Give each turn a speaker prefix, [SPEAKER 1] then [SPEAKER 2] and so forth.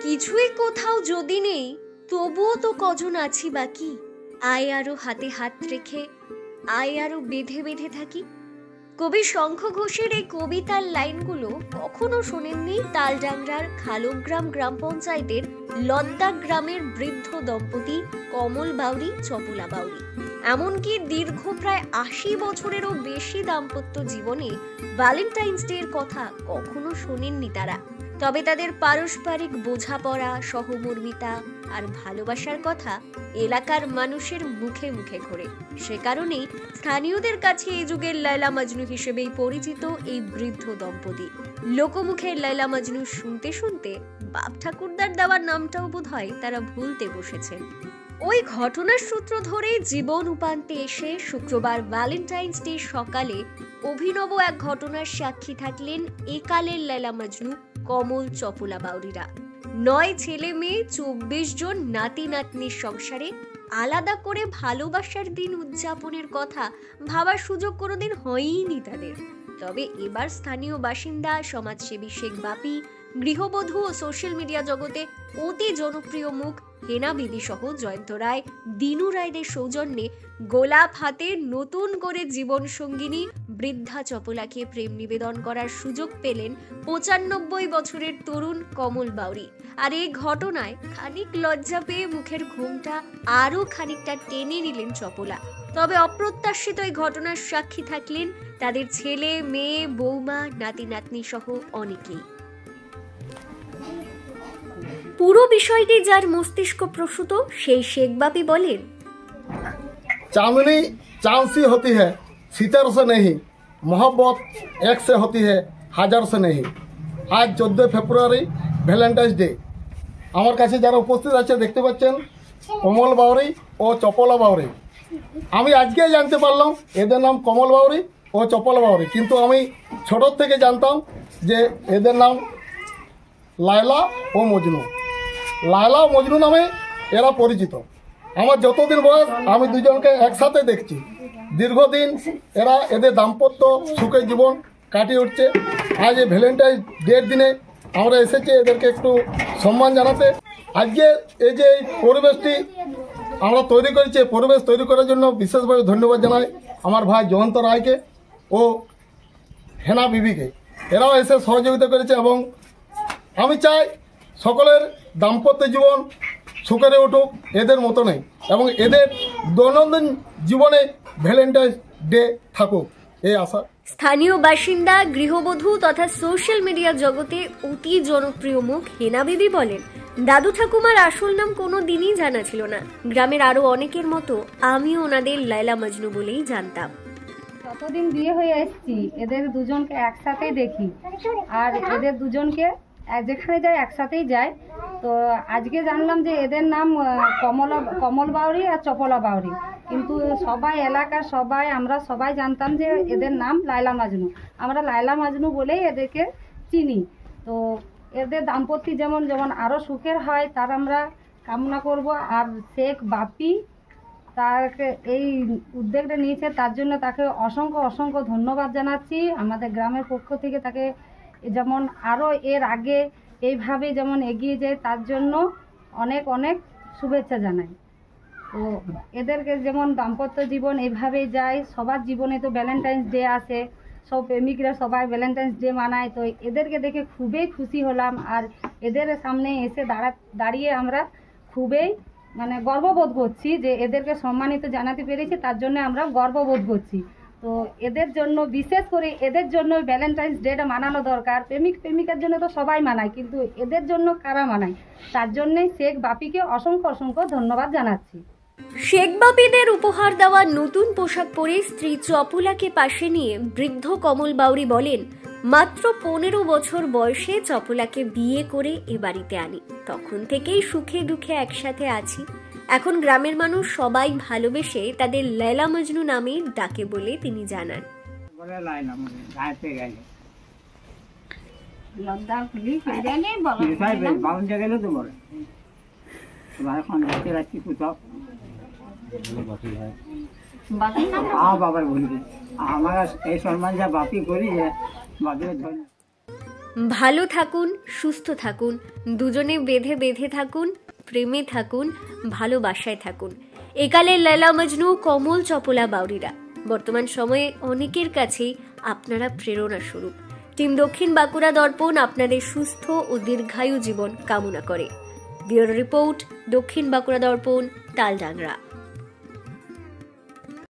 [SPEAKER 1] কিছুই কোথাও যদি নেই, তবুও তো কজন আছি বাকি। আয় আরো হাতে হাত রেখে, আয় আরো বেঁধে বেঁধে থাকি। কবি শঙ্খ ঘোষের এই কবিতার লাইনগুলো কখনো শোনেননি তালডাংরার খালগ্রাম গ্রাম পঞ্চায়েতের লদ্দা গ্রামের বৃদ্ধ দম্পতি কমল বাউরি, চপলা বাউরি। এমনকি দীর্ঘ প্রায় ৮০ বছরেরও বেশি দাম্পত্য জীবনে ভ্যালেন্টাইন্স ডে এর কথা কখনো শোনেননি তারা। তবে তাদের পারস্পরিক বোঝাপড়া, সহমর্মিতা আর ভালোবাসার কথা এলাকার মানুষের মুখে মুখে ঘোরে। সে কারণেই স্থানীয়দের কাছে এই যুগের লায়লা মজনু হিসেবেই পরিচিত এই বৃদ্ধ দম্পতি। লোকমুখের লায়লা মজনু শুনতে শুনতে বাপ ঠাকুরদার দেওয়ার নামটাও বোধহয় তারা ভুলতে বসেছেন। ওই ঘটনার সূত্র ধরে জীবন উপান্তে এসে শুক্রবার ভ্যালেন্টাইন্স ডে সকালে অভিনব এক ঘটনার সাক্ষী থাকলেন একালের লায়লা মজনু কমল, চপলা বাউরিরা। ৯ ছেলে মেয়ে, ২৪ জন নাতি নাতনির সংসারে আলাদা করে ভালোবাসার দিন উদযাপনের কথা ভাবার সুযোগ কোনোদিন হয়ইনি তাদের। তবে এবার স্থানীয় বাসিন্দা, সমাজসেবী শেখ বাপি, গৃহবধূ ও সোশ্যাল মিডিয়া জগতে অতি জনপ্রিয় মুখ হেনা বিবি সহ জয়ন্ত রায়, দিনু রায়দের সৌজন্যে গোলাপ হাতে নতুন করে জীবন সঙ্গিনী বৃদ্ধা চপলাকে প্রেম নিবেদন করার সুযোগ পেলেন ৯৫ বছরের তরুণ কমল বাউরি। আর এই ঘটনায় খানিক লজ্জা পেয়ে মুখের ঘোমটা আরো খানিকটা টেনে নিলেন চপলা। তবে অপ্রত্যাশিত এই ঘটনার সাক্ষী থাকলেন তাদের ছেলে, মেয়ে, বৌমা, নাতি নাতনি সহ অনেকেই। পুরো বিষয়টি যার মস্তিষ্ক প্রসূত সেই শেখ বাপি বলেন,
[SPEAKER 2] चांदनी चांद सी होती है, सितारों से नहीं। मोहब्बत एक से होती है, हजार से नहीं। आज 14 ফেব্রুয়ারি ভ্যালেন্টাইন্স ডে। আমার কাছে যারা উপস্থিত আছে দেখতে পাচ্ছেন কমল বাউরি ও চপলা বাউরি। আমি আজকে জানতে পারলাম এদের নাম কমল বাউরি ও চপলা বাউরি, কিন্তু আমি ছোট থেকে জানতাম যে এদের নাম লায়লা ও মজনু। লায়লা ও মজনু নামে এরা পরিচিত। আমার যতদিন বয়স আমি দুজনকে একসাথে দেখছি। দীর্ঘদিন এরা এদের দাম্পত্য সুখে জীবন কাটিয়ে উঠছে। আজ এই ভ্যালেন্টাইন্স ডের দিনে আমরা এসেছি এদেরকে একটু সম্মান জানাতে। আজকে এই যে পরিবেশটি আমরা তৈরি করেছি, পরিবেশ তৈরি করার জন্য বিশেষভাবে ধন্যবাদ জানাই আমার ভাই জয়ন্ত রায়কে ও হেনা বিবিকে। এরাও এসে সহযোগিতা করেছে এবং আমি চাই সকলের দাম্পত্য জীবন সুখে উঠুক এদের মতো নেই এবং এদের দৈনন্দিন জীবনে ভ্যালেন্টাইন্স ডে থাকুক এই আশা।
[SPEAKER 1] স্থানীয় বাসিন্দা, গৃহবধূ তথা সোশ্যাল মিডিয়া জগতে অতি জনপ্রিয় মুখ হেনা বিবি বলেন, দাদু ঠাকুমার আসল নাম কোনো দিনই জানা ছিল না। গ্রামের আরো অনেকের মতো আমিও ওনাদের লায়লা মজনু বলেই জানতাম।
[SPEAKER 3] যতদিন বিয়ে হয়ে এসেছি এদের দুজনকে একসাথেই দেখি আর এদের দুজনকে যেখানে যায় একসাথেই যায়। তো আজকে জানলাম যে এদের নাম কমল বাউরি আর চপলা বাউরি, কিন্তু সবাই এলাকার সবাই আমরা সবাই জানতাম যে এদের নাম লায়লা মজনু। আমরা লায়লা মজনু বলেই এদেরকে চিনি। তো এদের দাম্পত্য যেমন যেমন আরও সুখের হয় তার আমরা কামনা করব। আর শেখ বাপি তাকে এই উদ্যোগটা নিয়েছে তার জন্য তাকে অসংখ্য অসংখ্য ধন্যবাদ জানাচ্ছি আমাদের গ্রামের পক্ষ থেকে। তাকে যেমন আরও এর আগে এইভাবে যেমন এগিয়ে যায় তার জন্য অনেক অনেক শুভেচ্ছা জানাই। তো এদেরকে যেমন দাম্পত্য জীবন এইভাবেই যায়, সবার জীবনে তো ভ্যালেন্টাইন্স ডে আসে, সব প্রেমিকরা সবাই ভ্যালেন্টাইন্স ডে মানায়। তো এদেরকে দেখে খুবই খুশি হলাম আর এদের সামনে এসে দাঁড়িয়ে আমরা খুবই গর্ববোধ করছি যে এদেরকে সম্মানিত জানাতে পেরেছি, তার জন্য আমরা গর্ববোধ করছি। তো এদের জন্য বিশেষ করে এদের জন্য ভ্যালেন্টাইন্স ডেটা মানানো দরকার। প্রেমিক প্রেমিকার জন্য তো সবাই মানায়, কিন্তু এদের জন্য কারা মানায়, তার জন্যই শেখ বাপিকে অসংখ্য অসংখ্য ধন্যবাদ জানাচ্ছি।
[SPEAKER 1] শেখ বাপিদের উপহার দেওয়া নতুন পোশাক পরে স্ত্রী চপলাকে পাশে নিয়ে বৃদ্ধ কমল বাউরি বলেন, মাত্র ১৫ বছর বয়সে চপলাকে বিয়ে করে এ বাড়িতে আনি। তখন থেকেই সুখে দুঃখে একসাথে আছি। এখন গ্রামের মানুষ সবাই ভালোবেসে তাদের লায়লা মজনু নামে ডাকে বলে তিনি জানান। ভালো থাকুন, সুস্থ থাকুন, দুজনে বেঁধে বেঁধে থাকুন, প্রেমে থাকুন, ভালোবাসায় থাকুন। একালের লায়লা মজনু, কমল চপলা বাউরিরা বর্তমান সময়ে অনেকের কাছেই আপনারা প্রেরণা স্বরূপ। টিম দক্ষিণ বাঁকুড়া দর্পণ আপনাদের সুস্থ ও দীর্ঘায়ু জীবন কামনা করে। ব্যুরো রিপোর্ট, দক্ষিণ বাঁকুড়া দর্পণ, তালডাংরা।